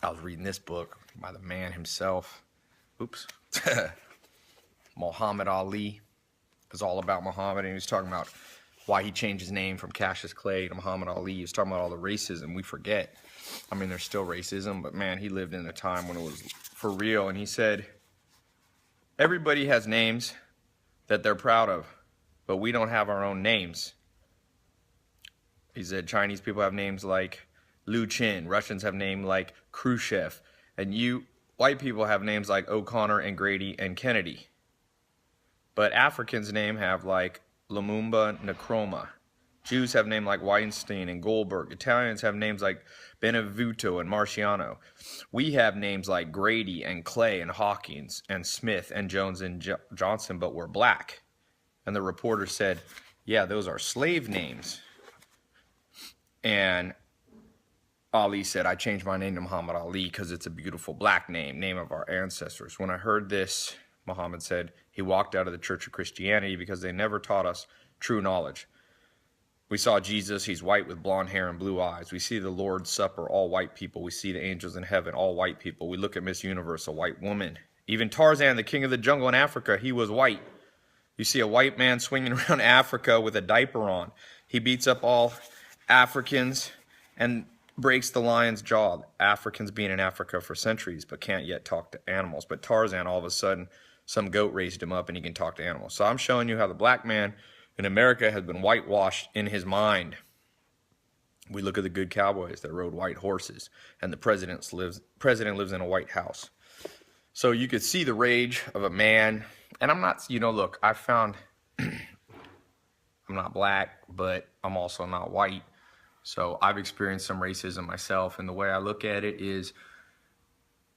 I was reading this book by the man himself. Oops. Muhammad Ali. It's all about Muhammad, and he was talking about why he changed his name from Cassius Clay to Muhammad Ali. He was talking about all the racism we forget. I mean, there's still racism, but man, he lived in a time when it was for real. And he said, everybody has names that they're proud of, but we don't have our own names. He said Chinese people have names like Liu Qin, Russians have names like Khrushchev, and you white people have names like O'Connor and Grady and Kennedy. But Africans' name have like Lumumba Nkrumah. Jews have names like Weinstein and Goldberg. Italians have names like Benevuto and Marciano. We have names like Grady and Clay and Hawkins and Smith and Jones and Johnson, but we're black. And the reporter said, yeah, those are slave names. And Ali said, I changed my name to Muhammad Ali because it's a beautiful black name, name of our ancestors. When I heard this, Muhammad said, he walked out of the Church of Christianity because they never taught us true knowledge. We saw Jesus, he's white with blonde hair and blue eyes. We see the Lord's Supper, all white people. We see the angels in heaven, all white people. We look at Miss Universe, a white woman. Even Tarzan, the king of the jungle in Africa, he was white. You see a white man swinging around Africa with a diaper on. He beats up all Africans and breaks the lion's jaw. Africans being in Africa for centuries but can't yet talk to animals. But Tarzan, all of a sudden, some goat raised him up and he can talk to animals. So I'm showing you how the black man in America has been whitewashed in his mind. We look at the good cowboys that rode white horses, and the president lives in a white house. So you could see the rage of a man. And I'm not, look, I found I'm not black, but I'm also not white. So I've experienced some racism myself. And the way I look at it is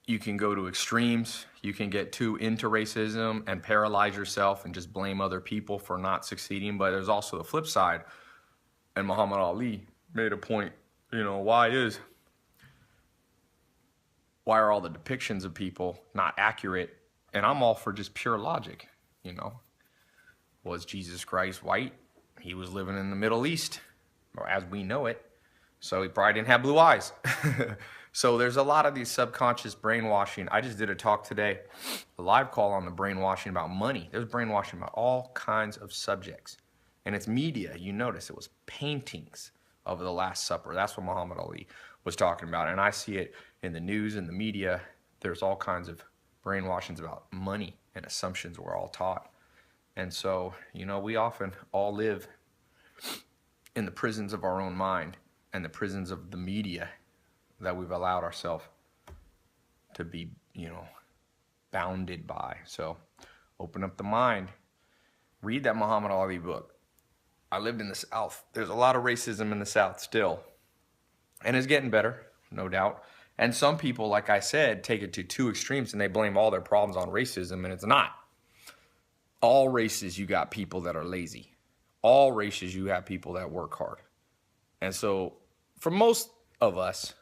you can go to extremes. You can get too into racism and paralyze yourself and just blame other people for not succeeding. But there's also the flip side. And Muhammad Ali made a point, why are all the depictions of people not accurate? And I'm all for just pure logic, Was Jesus Christ white? He was living in the Middle East, or as we know it. So he probably didn't have blue eyes. So there's a lot of these subconscious brainwashing. I just did a talk today, a live call on the brainwashing about money. There's brainwashing about all kinds of subjects. And it's media. You notice it was paintings of the Last Supper. That's what Muhammad Ali was talking about. And I see it in the news and the media. There's all kinds of brainwashings about money and assumptions we're all taught. And so, we often all live in the prisons of our own mind and the prisons of the media that we've allowed ourselves to be, bounded by. So open up the mind. Read that Muhammad Ali book. I lived in the South. There's a lot of racism in the South still. And it's getting better, no doubt. And some people, like I said, take it to two extremes and they blame all their problems on racism, and it's not. All races, you got people that are lazy. All races, you have people that work hard. And so for most of us,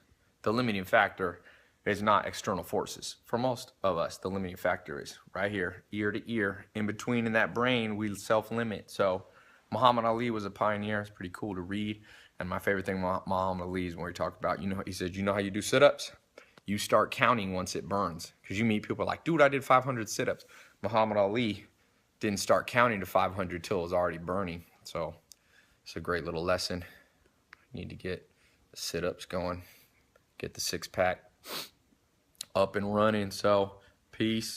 the limiting factor is not external forces. For most of us, the limiting factor is right here, ear to ear. In between in that brain, we self-limit. So Muhammad Ali was a pioneer. It's pretty cool to read. And my favorite thing about Muhammad Ali is when he talked about, he said, how you do sit-ups? You start counting once it burns. Because you meet people like, dude, I did 500 sit-ups. Muhammad Ali didn't start counting to 500 till it was already burning. So it's a great little lesson. Need to get the sit-ups going. Get the six-pack up and running. So peace.